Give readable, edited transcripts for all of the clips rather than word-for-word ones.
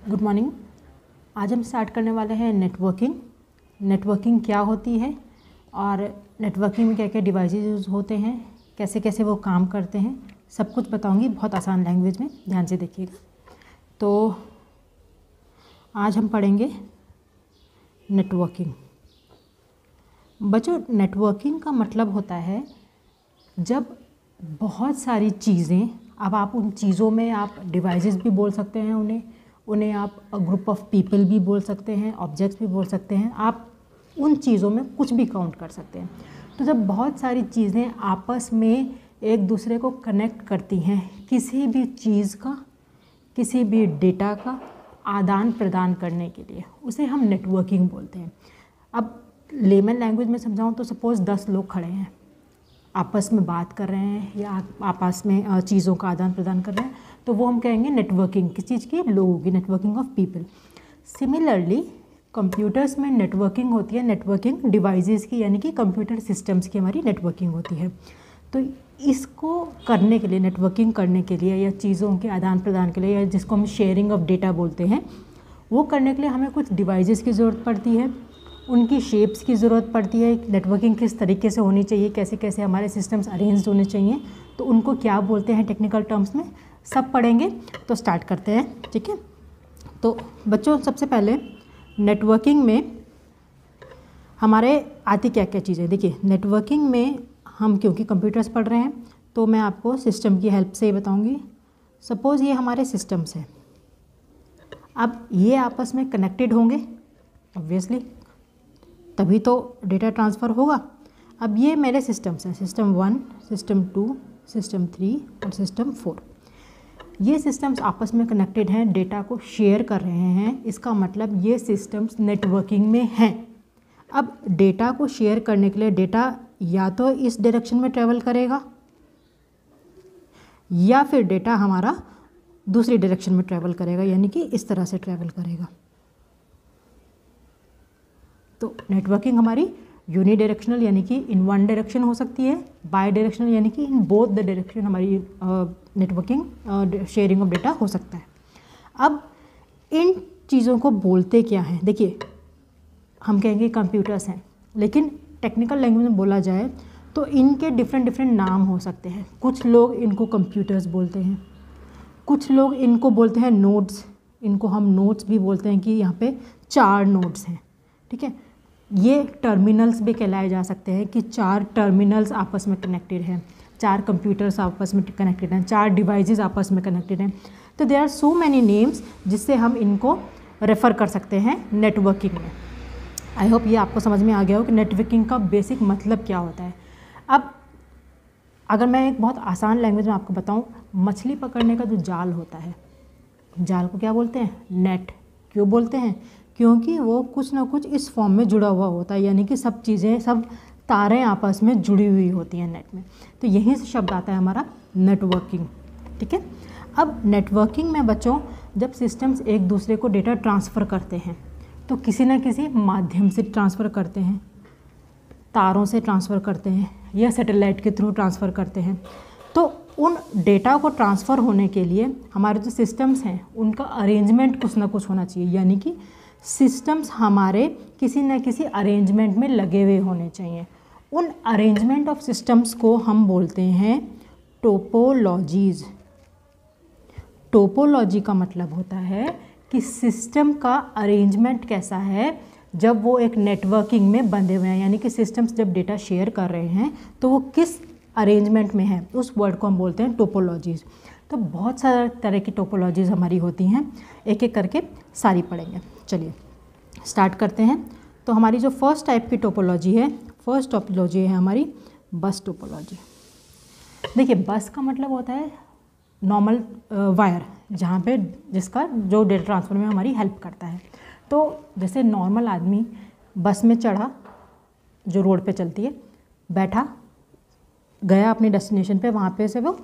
Good morning. आज हम start करने वाले हैं नेटवर्किंग। नेटवर्किंग क्या होती है और नेटवर्किंग में क्या क्या डिवाइसेस यूज़ होते हैं, कैसे कैसे वो काम करते हैं, सब कुछ बताऊंगी बहुत आसान लैंग्वेज में, ध्यान से देखिएगा। तो आज हम पढ़ेंगे नेटवर्किंग। बच्चों, नेटवर्किंग का मतलब होता है जब बहुत सारी चीज़ें, अब आप उन चीज़ों में आप डिवाइसेस भी बोल सकते हैं, उन्हें आप ग्रुप ऑफ पीपल भी बोल सकते हैं, ऑब्जेक्ट्स भी बोल सकते हैं, आप उन चीज़ों में कुछ भी काउंट कर सकते हैं। तो जब बहुत सारी चीज़ें आपस में एक दूसरे को कनेक्ट करती हैं, किसी भी चीज़ का, किसी भी डेटा का आदान प्रदान करने के लिए, उसे हम नेटवर्किंग बोलते हैं। अब लेमन लैंग्वेज में समझाऊँ तो सपोज़ 10 लोग खड़े हैं, आपस में बात कर रहे हैं या आपस में चीज़ों का आदान प्रदान कर रहे हैं, तो वो हम कहेंगे नेटवर्किंग। किस चीज़ की? लोगों की, networking of people. Similarly computers में नेटवर्किंग होती है, नेटवर्किंग डिवाइसेस की, यानी कि कंप्यूटर सिस्टम्स की हमारी नेटवर्किंग होती है। तो इसको करने के लिए, नेटवर्किंग करने के लिए या चीज़ों के आदान प्रदान के लिए, या जिसको हम शेयरिंग ऑफ डेटा बोलते हैं, वो करने के लिए हमें कुछ डिवाइसेस की ज़रूरत पड़ती है, उनकी शेप्स की ज़रूरत पड़ती है। नेटवर्किंग किस तरीके से होनी चाहिए, कैसे कैसे हमारे सिस्टम्स अरेंज होने चाहिए, तो उनको क्या बोलते हैं टेक्निकल टर्म्स में, सब पढ़ेंगे। तो स्टार्ट करते हैं, ठीक है। तो बच्चों, सबसे पहले नेटवर्किंग में हमारे आती क्या क्या चीज़ें। देखिए, नेटवर्किंग में हम क्योंकि कंप्यूटर्स पढ़ रहे हैं तो मैं आपको सिस्टम की हेल्प से ही बताऊँगी। सपोज़ ये हमारे सिस्टम्स हैं, अब ये आपस में कनेक्टेड होंगे ऑब्वियसली, तभी तो डेटा ट्रांसफ़र होगा। अब ये मेरे सिस्टम्स हैं, सिस्टम 1, सिस्टम 2, सिस्टम 3 और सिस्टम 4। ये सिस्टम्स आपस में कनेक्टेड हैं, डेटा को शेयर कर रहे हैं, इसका मतलब ये सिस्टम्स नेटवर्किंग में हैं। अब डेटा को शेयर करने के लिए डेटा या तो इस डायरेक्शन में ट्रैवल करेगा या फिर डेटा हमारा दूसरी डायरेक्शन में ट्रैवल करेगा, यानी कि इस तरह से ट्रैवल करेगा। तो नेटवर्किंग हमारी यूनी डायरेक्शनल यानी कि इन वन डायरेक्शन हो सकती है, बाय डायरेक्शनल यानी कि इन बोथ द डायरेक्शन हमारी नेटवर्किंग शेयरिंग ऑफ डेटा हो सकता है। अब इन चीज़ों को बोलते क्या हैं? देखिए, हम कहेंगे कंप्यूटर्स हैं, लेकिन टेक्निकल लैंग्वेज में बोला जाए तो इनके डिफरेंट डिफरेंट नाम हो सकते हैं। कुछ लोग इनको कंप्यूटर्स बोलते हैं, कुछ लोग इनको बोलते हैं नोड्स, इनको हम नोड्स भी बोलते हैं कि यहाँ पे 4 नोड्स हैं, ठीक है। ये टर्मिनल्स भी कहलाए जा सकते हैं कि 4 टर्मिनल्स आपस में कनेक्टेड हैं, 4 कंप्यूटर्स आपस में कनेक्टेड हैं, 4 डिवाइसेस आपस में कनेक्टेड हैं। तो there are so many names जिससे हम इनको रेफ़र कर सकते हैं नेटवर्किंग में। आई होप ये आपको समझ में आ गया हो कि नेटवर्किंग का बेसिक मतलब क्या होता है। अब अगर मैं एक बहुत आसान लैंग्वेज में आपको बताऊँ, मछली पकड़ने का जो जाल होता है, जाल को क्या बोलते हैं? नेट। क्यों बोलते हैं? क्योंकि वो कुछ ना कुछ इस फॉर्म में जुड़ा हुआ होता है, यानी कि सब चीज़ें, सब तारें आपस में जुड़ी हुई होती हैं नेट में। तो यहीं से शब्द आता है हमारा नेटवर्किंग, ठीक है। अब नेटवर्किंग में बच्चों, जब सिस्टम्स एक दूसरे को डेटा ट्रांसफ़र करते हैं तो किसी न किसी माध्यम से ट्रांसफ़र करते हैं, तारों से ट्रांसफ़र करते हैं या सैटेलाइट के थ्रू ट्रांसफ़र करते हैं। तो उन डेटा को ट्रांसफ़र होने के लिए हमारे जो सिस्टम्स हैं उनका अरेंजमेंट कुछ ना कुछ होना चाहिए, यानी कि सिस्टम्स हमारे किसी न किसी अरेंजमेंट में लगे हुए होने चाहिए। उन अरेंजमेंट ऑफ सिस्टम्स को हम बोलते हैं टोपोलॉजीज़। टोपोलॉजी का मतलब होता है कि सिस्टम का अरेंजमेंट कैसा है जब वो एक नेटवर्किंग में बंधे हुए हैं, यानी कि सिस्टम्स जब डेटा शेयर कर रहे हैं तो वो किस अरेंजमेंट में है, उस वर्ड को हम बोलते हैं टोपोलॉजीज़। तो बहुत सारे तरह की टोपोलॉजीज़ हमारी होती हैं, एक एक करके सारी पढ़ेंगे। चलिए स्टार्ट करते हैं। तो हमारी जो फर्स्ट टाइप की टोपोलॉजी है, फर्स्ट टोपोलॉजी है हमारी बस टोपोलॉजी। देखिए, बस का मतलब होता है नॉर्मल वायर, जहाँ पे जिसका जो डेटा ट्रांसफ़र में हमारी हेल्प करता है। तो जैसे नॉर्मल आदमी बस में चढ़ा, जो रोड पे चलती है, बैठा, गया अपने डेस्टिनेशन पे, वहाँ पे से वो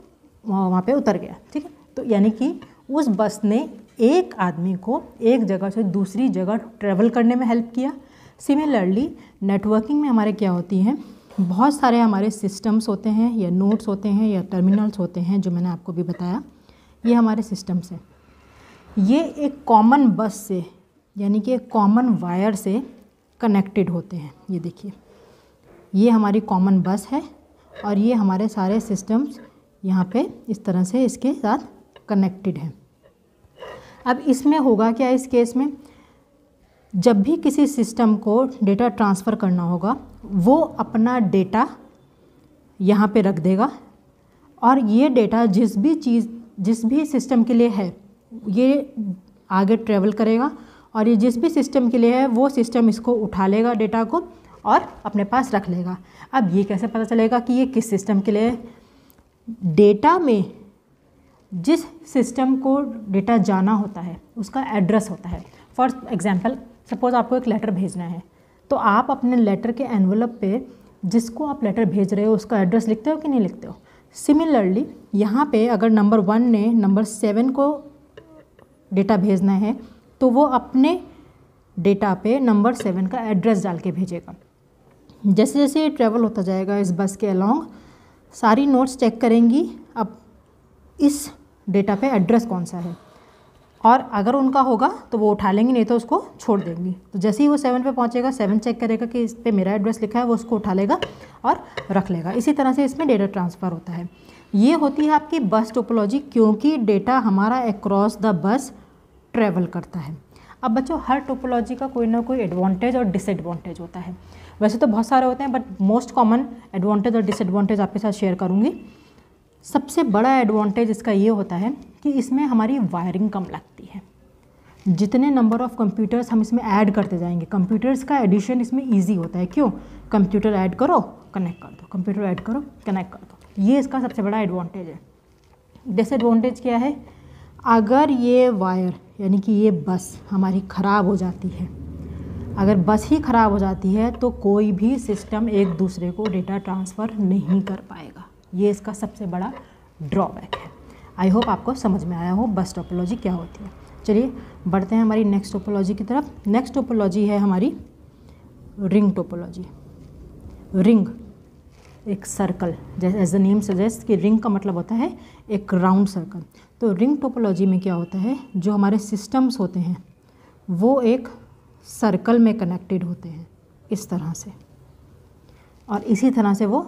वहाँ पे उतर गया, ठीक है। तो यानी कि उस बस ने एक आदमी को एक जगह से दूसरी जगह ट्रैवल करने में हेल्प किया। सिमिलरली नेटवर्किंग में हमारे क्या होती हैं, बहुत सारे हमारे सिस्टम्स होते हैं या नोड्स होते हैं या टर्मिनल्स होते हैं, जो मैंने आपको भी बताया, ये हमारे सिस्टम्स हैं। ये एक कॉमन बस से यानी कि एक कॉमन वायर से कनेक्टेड होते हैं। ये देखिए, ये हमारी कॉमन बस है और ये हमारे सारे सिस्टम्स यहाँ पे इस तरह से इसके साथ कनेक्टेड हैं। अब इसमें होगा क्या, इस केस में जब भी किसी सिस्टम को डेटा ट्रांसफ़र करना होगा वो अपना डेटा यहाँ पे रख देगा और ये डेटा जिस भी सिस्टम के लिए है ये आगे ट्रेवल करेगा और ये जिस भी सिस्टम के लिए है वो सिस्टम इसको उठा लेगा डेटा को और अपने पास रख लेगा। अब ये कैसे पता चलेगा कि ये किस सिस्टम के लिए है? डेटा में जिस सिस्टम को डेटा जाना होता है उसका एड्रेस होता है। फॉर एग्जांपल सपोज़ आपको एक लेटर भेजना है तो आप अपने लेटर के एनवलप पे जिसको आप लेटर भेज रहे हो उसका एड्रेस लिखते हो कि नहीं लिखते हो। सिमिलरली यहाँ पे अगर नंबर 1 ने नंबर 7 को डेटा भेजना है तो वो अपने डेटा पे नंबर 7 का एड्रेस डाल के भेजेगा। जैसे जैसे ये ट्रैवल होता जाएगा इस बस के अलॉन्ग, सारी नोट्स चेक करेंगी अब इस डेटा पे एड्रेस कौन सा है, और अगर उनका होगा तो वो उठा लेंगी, नहीं तो उसको छोड़ देंगी। तो जैसे ही वो 7 पे पहुंचेगा 7 चेक करेगा कि इस पे मेरा एड्रेस लिखा है, वो उसको उठा लेगा और रख लेगा। इसी तरह से इसमें डेटा ट्रांसफ़र होता है। ये होती है आपकी बस टोपोलॉजी, क्योंकि डेटा हमारा अक्रॉस द बस ट्रैवल करता है। अब बच्चों हर टोपोलॉजी का कोई ना कोई एडवांटेज और डिसएडवांटेज होता है। वैसे तो बहुत सारे होते हैं बट मोस्ट कॉमन एडवांटेज और डिसएडवांटेज आपके साथ शेयर करूँगी। सबसे बड़ा एडवांटेज इसका ये होता है कि इसमें हमारी वायरिंग कम लगती है। जितने नंबर ऑफ़ कंप्यूटर्स हम इसमें ऐड करते जाएंगे, कंप्यूटर्स का एडिशन इसमें ईजी होता है। क्यों? कंप्यूटर ऐड करो कनेक्ट कर दो, कंप्यूटर ऐड करो कनेक्ट कर दो। ये इसका सबसे बड़ा एडवांटेज है। डिसएडवांटेज क्या है? अगर ये वायर यानी कि ये बस हमारी ख़राब हो जाती है, अगर बस ही ख़राब हो जाती है तो कोई भी सिस्टम एक दूसरे को डेटा ट्रांसफ़र नहीं कर पाएगा। ये इसका सबसे बड़ा ड्रॉबैक है। आई होप आपको समझ में आया हो बस टोपोलॉजी क्या होती है। चलिए बढ़ते हैं हमारी नेक्स्ट टोपोलॉजी की तरफ। नेक्स्ट टोपोलॉजी है हमारी रिंग टोपोलॉजी। रिंग एक सर्कल, जैसे एज द नेम सजेस्ट कि रिंग का मतलब होता है एक राउंड सर्कल। तो रिंग टोपोलॉजी में क्या होता है, जो हमारे सिस्टम्स होते हैं वो एक सर्कल में कनेक्टेड होते हैं इस तरह से, और इसी तरह से वो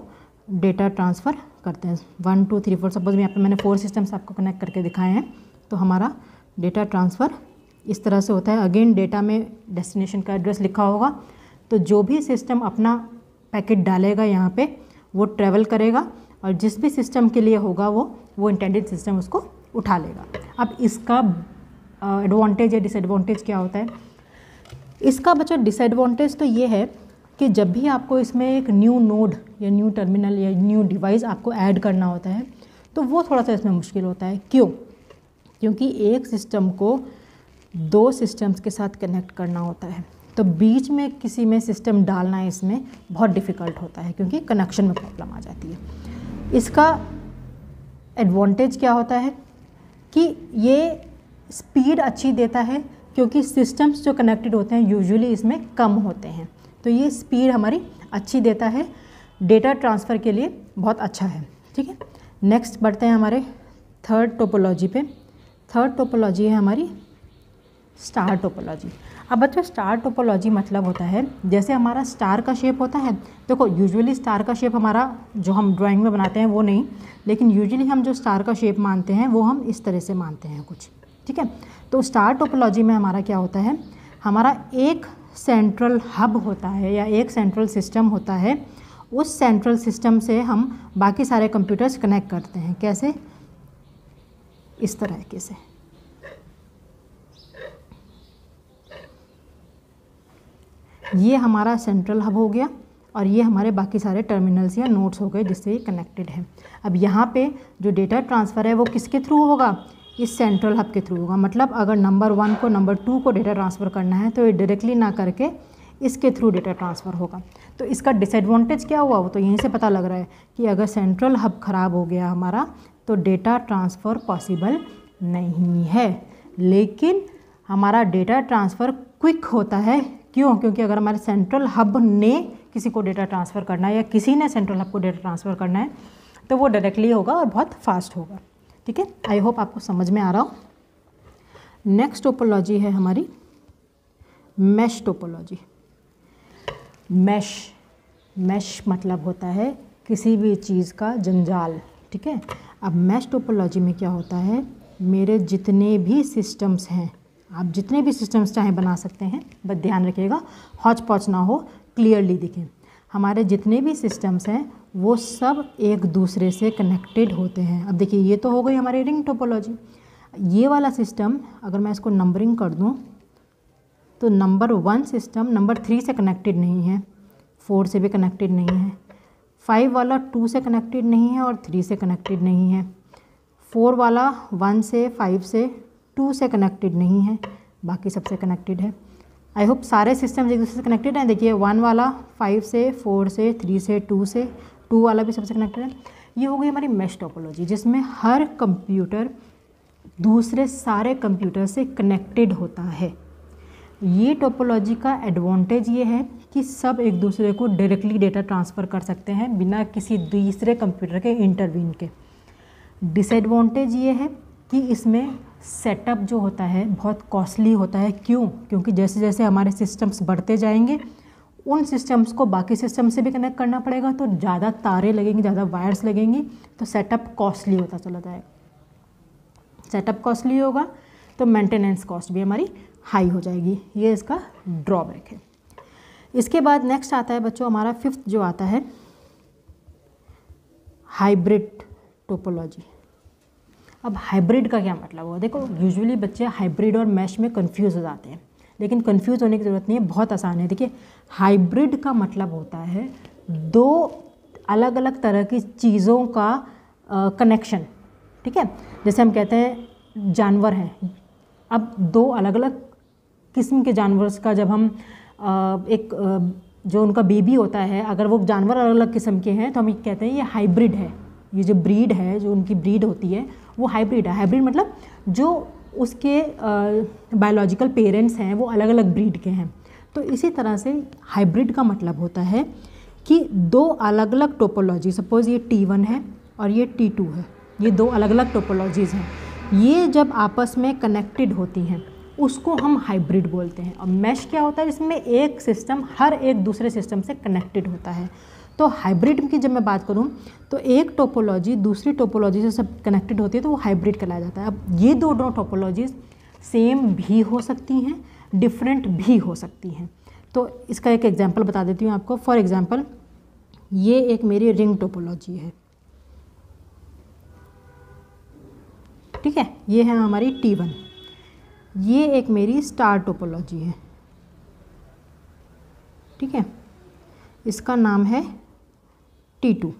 डेटा ट्रांसफ़र करते हैं। 1 2 3 4 सपोज यहाँ पे मैंने 4 सिस्टम्स आपको कनेक्ट करके दिखाए हैं। तो हमारा डेटा ट्रांसफ़र इस तरह से होता है। अगेन डेटा में डेस्टिनेशन का एड्रेस लिखा होगा, तो जो भी सिस्टम अपना पैकेट डालेगा यहाँ पे वो ट्रैवल करेगा और जिस भी सिस्टम के लिए होगा वो इंटेंडेड सिस्टम उसको उठा लेगा। अब इसका एडवांटेज या डिसएडवांटेज क्या होता है? इसका बच्चों डिसएडवांटेज तो ये है कि जब भी आपको इसमें एक न्यू नोड या न्यू टर्मिनल या न्यू डिवाइस आपको ऐड करना होता है तो वो थोड़ा सा इसमें मुश्किल होता है। क्यों? क्योंकि एक सिस्टम को 2 सिस्टम्स के साथ कनेक्ट करना होता है, तो बीच में किसी में सिस्टम डालना इसमें बहुत डिफ़िकल्ट होता है क्योंकि कनेक्शन में प्रॉब्लम आ जाती है। इसका एडवांटेज क्या होता है कि ये स्पीड अच्छी देता है, क्योंकि सिस्टम्स जो कनेक्टेड होते हैं यूजुअली इसमें कम होते हैं, तो ये स्पीड हमारी अच्छी देता है, डेटा ट्रांसफ़र के लिए बहुत अच्छा है। ठीक है, नेक्स्ट बढ़ते हैं हमारे थर्ड टोपोलॉजी पे। थर्ड टोपोलॉजी है हमारी स्टार टोपोलॉजी। अब बच्चों स्टार टोपोलॉजी मतलब होता है जैसे हमारा स्टार का शेप होता है। देखो यूजुअली स्टार का शेप हमारा जो हम ड्राइंग में बनाते हैं वो नहीं, लेकिन यूजुअली हम जो स्टार का शेप मानते हैं वो हम इस तरह से मानते हैं कुछ। ठीक है, तो स्टार टोपोलॉजी में हमारा क्या होता है, हमारा एक सेंट्रल हब होता है या एक सेंट्रल सिस्टम होता है। उस सेंट्रल सिस्टम से हम बाकी सारे कंप्यूटर्स कनेक्ट करते हैं। कैसे? इस तरह से। ये हमारा सेंट्रल हब हो गया और ये हमारे बाकी सारे टर्मिनल्स या नोड्स हो गए जिससे ये कनेक्टेड है। अब यहाँ पे जो डेटा ट्रांसफ़र है वो किसके थ्रू होगा? इस सेंट्रल हब के थ्रू होगा। मतलब अगर नंबर 1 को नंबर 2 को डेटा ट्रांसफ़र करना है तो ये डायरेक्टली ना करके इसके थ्रू डेटा ट्रांसफ़र होगा। तो इसका डिसएडवांटेज क्या हुआ वो तो यहीं से पता लग रहा है कि अगर सेंट्रल हब ख़राब हो गया हमारा तो डेटा ट्रांसफ़र पॉसिबल नहीं है। लेकिन हमारा डेटा ट्रांसफ़र क्विक होता है। क्यों? क्योंकि अगर हमारे सेंट्रल हब ने किसी को डेटा ट्रांसफ़र करना है या किसी ने सेंट्रल हब को डेटा ट्रांसफ़र करना है तो वो डायरेक्टली होगा और बहुत फास्ट होगा। ठीक है, आई होप आपको समझ में आ रहा हो। नेक्स्ट टोपोलॉजी है हमारी मैश टोपोलॉजी। मैश मतलब होता है किसी भी चीज़ का जंजाल, ठीक है। अब मैश टोपोलॉजी में क्या होता है, मेरे जितने भी सिस्टम्स हैं, आप जितने भी सिस्टम्स चाहे बना सकते हैं, बस ध्यान रखिएगा हौच पौच ना हो, क्लियरली दिखें। हमारे जितने भी सिस्टम्स हैं वो सब एक दूसरे से कनेक्टेड होते हैं। अब देखिए ये तो हो गई हमारी रिंग टोपोलॉजी। ये वाला सिस्टम अगर मैं इसको नंबरिंग कर दूं तो नंबर 1 सिस्टम नंबर 3 से कनेक्टेड नहीं है, 4 से भी कनेक्टेड नहीं है, 5 वाला 2 से कनेक्टेड नहीं है और 3 से कनेक्टेड नहीं है, 4 वाला 1 से 5 से 2 से कनेक्टेड नहीं है, बाकी सबसे कनेक्टेड है। आई होप सारे सिस्टम एक दूसरे से कनेक्टेड हैं। देखिए 1 वाला 5 से, 4 से, 3 से, 2 से, 2 वाला भी सबसे कनेक्टेड है। ये हो गई हमारी मैश टोपोलॉजी, जिसमें हर कंप्यूटर दूसरे सारे कंप्यूटर से कनेक्टेड होता है। ये टोपोलॉजी का एडवांटेज ये है कि सब एक दूसरे को डायरेक्टली डेटा ट्रांसफ़र कर सकते हैं बिना किसी दूसरे कंप्यूटर के इंटरवीन के। डिसएडवांटेज ये है कि इसमें सेटअप जो होता है बहुत कॉस्टली होता है। क्यों? क्योंकि जैसे जैसे हमारे सिस्टम्स बढ़ते जाएंगे उन सिस्टम्स को बाकी सिस्टम से भी कनेक्ट करना पड़ेगा, तो ज़्यादा तारे लगेंगी, ज़्यादा वायर्स लगेंगी, तो सेटअप कॉस्टली होता चला जाएगा। सेटअप कॉस्टली होगा तो मेंटेनेंस कॉस्ट भी हमारी हाई हो जाएगी। ये इसका ड्रॉबैक है। इसके बाद नेक्स्ट आता है बच्चों हमारा 5th जो आता है हाइब्रिड टोपोलॉजी। अब हाइब्रिड का क्या मतलब हुआ? देखो यूजुअली बच्चे हाइब्रिड और मैश में कंफ्यूज हो जाते हैं, लेकिन कंफ्यूज होने की ज़रूरत नहीं है, बहुत आसान है। देखिए हाइब्रिड का मतलब होता है 2 अलग अलग तरह की चीज़ों का कनेक्शन, ठीक है। जैसे हम कहते हैं जानवर हैं, अब 2 अलग अलग किस्म के जानवर का जब हम जो उनका बेबी होता है, अगर वो जानवर अलग अलग किस्म के हैं तो हम ये कहते हैं ये हाइब्रिड है। ये जो ब्रीड है, जो उनकी ब्रीड होती है वो हाइब्रिड है। हाइब्रिड मतलब जो उसके बायोलॉजिकल पेरेंट्स हैं वो अलग अलग ब्रीड के हैं। तो इसी तरह से हाइब्रिड का मतलब होता है कि 2 अलग अलग टोपोलॉजी, सपोज़ ये T1 है और ये T2 है, ये 2 अलग अलग टोपोलॉजीज़ हैं। ये जब आपस में कनेक्टेड होती हैं उसको हम हाइब्रिड बोलते हैं। और मैश क्या होता है? इसमें एक सिस्टम हर एक दूसरे सिस्टम से कनेक्टेड होता है। तो हाइब्रिड की जब मैं बात करूं तो एक टोपोलॉजी दूसरी टोपोलॉजी से सब कनेक्टेड होती है तो वो हाइब्रिड कहलाया जाता है। अब ये दोनों टोपोलॉजीज़ सेम भी हो सकती हैं, डिफरेंट भी हो सकती हैं। तो इसका एक एग्जांपल बता देती हूँ आपको। फॉर एग्जांपल ये एक मेरी रिंग टोपोलॉजी है, ठीक है, ये है हमारी T1। ये एक मेरी स्टार टोपोलॉजी है, ठीक है, इसका नाम है T2।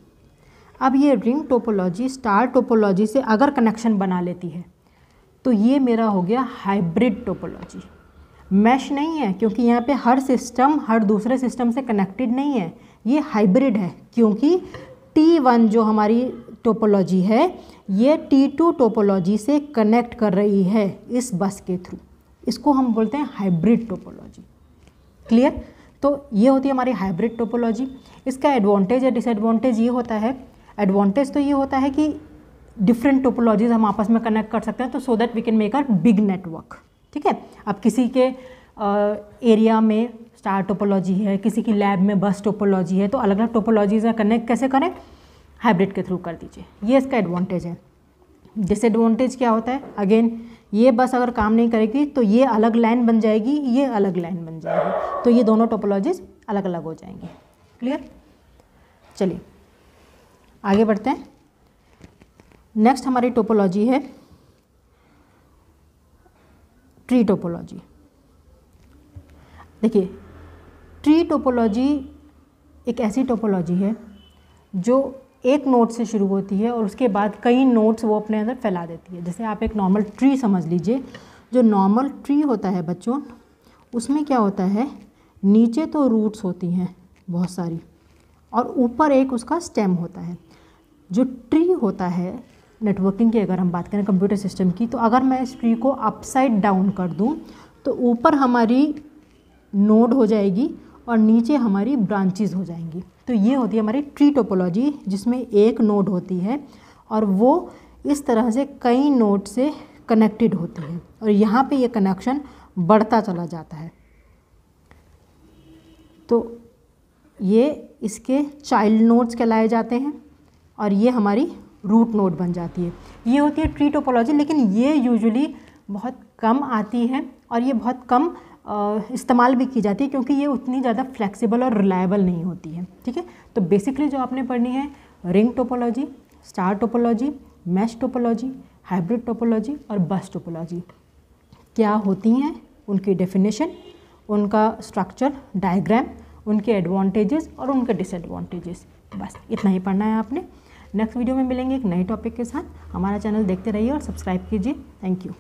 अब ये रिंग टोपोलॉजी स्टार टोपोलॉजी से अगर कनेक्शन बना लेती है तो ये मेरा हो गया हाइब्रिड टोपोलॉजी। मैश नहीं है क्योंकि यहाँ पे हर सिस्टम हर दूसरे सिस्टम से कनेक्टेड नहीं है, ये हाइब्रिड है क्योंकि T1 जो हमारी टोपोलॉजी है ये T2 टोपोलॉजी से कनेक्ट कर रही है इस बस के थ्रू। इसको हम बोलते हैं हाइब्रिड टोपोलॉजी। क्लियर? तो ये होती है हमारी हाइब्रिड टोपोलॉजी। इसका एडवांटेज या डिसएडवांटेज ये होता है, एडवांटेज तो ये होता है कि डिफरेंट टोपोलॉजीज हम आपस में कनेक्ट कर सकते हैं, तो so that we can make a big network, ठीक है। अब किसी के एरिया में स्टार टोपोलॉजी है, किसी की लैब में बस टोपोलॉजी है, तो अलग अलग टोपोलॉजीज में कनेक्ट कैसे करें? हाइब्रिड के थ्रू कर दीजिए। ये इसका एडवांटेज है। डिसएडवांटेज क्या होता है? अगेन ये बस अगर काम नहीं करेगी तो ये अलग लाइन बन जाएगी, ये अलग लाइन बन जाएगी, तो ये दोनों टोपोलॉजीज अलग अलग हो जाएंगी। क्लियर? चलिए आगे बढ़ते हैं। नेक्स्ट हमारी टोपोलॉजी है ट्री टोपोलॉजी। देखिए ट्री टोपोलॉजी एक ऐसी टोपोलॉजी है जो एक नोड से शुरू होती है और उसके बाद कई नोड्स वो अपने अंदर फैला देती है। जैसे आप एक नॉर्मल ट्री समझ लीजिए। जो नॉर्मल ट्री होता है बच्चों, उसमें क्या होता है, नीचे तो रूट्स होती हैं बहुत सारी और ऊपर एक उसका स्टेम होता है। जो ट्री होता है नेटवर्किंग की अगर हम बात करें कंप्यूटर सिस्टम की, तो अगर मैं इस ट्री को अपसाइड डाउन कर दूं तो ऊपर हमारी नोड हो जाएगी और नीचे हमारी ब्रांचेस हो जाएंगी। तो ये होती है हमारी ट्री टोपोलॉजी, जिसमें एक नोड होती है और वो इस तरह से कई नोड से कनेक्टेड होती है और यहाँ पे ये कनेक्शन बढ़ता चला जाता है। तो ये इसके चाइल्ड नोड्स कहलाए जाते हैं और ये हमारी रूट नोड बन जाती है। ये होती है ट्री टोपोलॉजी, लेकिन ये यूजुअली बहुत कम आती है और ये बहुत कम इस्तेमाल भी की जाती है क्योंकि ये उतनी ज़्यादा फ्लेक्सिबल और रिलायबल नहीं होती है। ठीक है, तो बेसिकली जो आपने पढ़नी है ring topology, star topology, mesh topology, hybrid topology और बस टोपोलॉजी क्या होती हैं, उनकी डेफिनेशन, उनका स्ट्रक्चर डायग्राम, उनके एडवांटेजेस और उनके डिसएडवांटेजेस, बस इतना ही पढ़ना है आपने। नेक्स्ट वीडियो में मिलेंगे एक नए टॉपिक के साथ। हमारा चैनल देखते रहिए और सब्सक्राइब कीजिए। Thank you.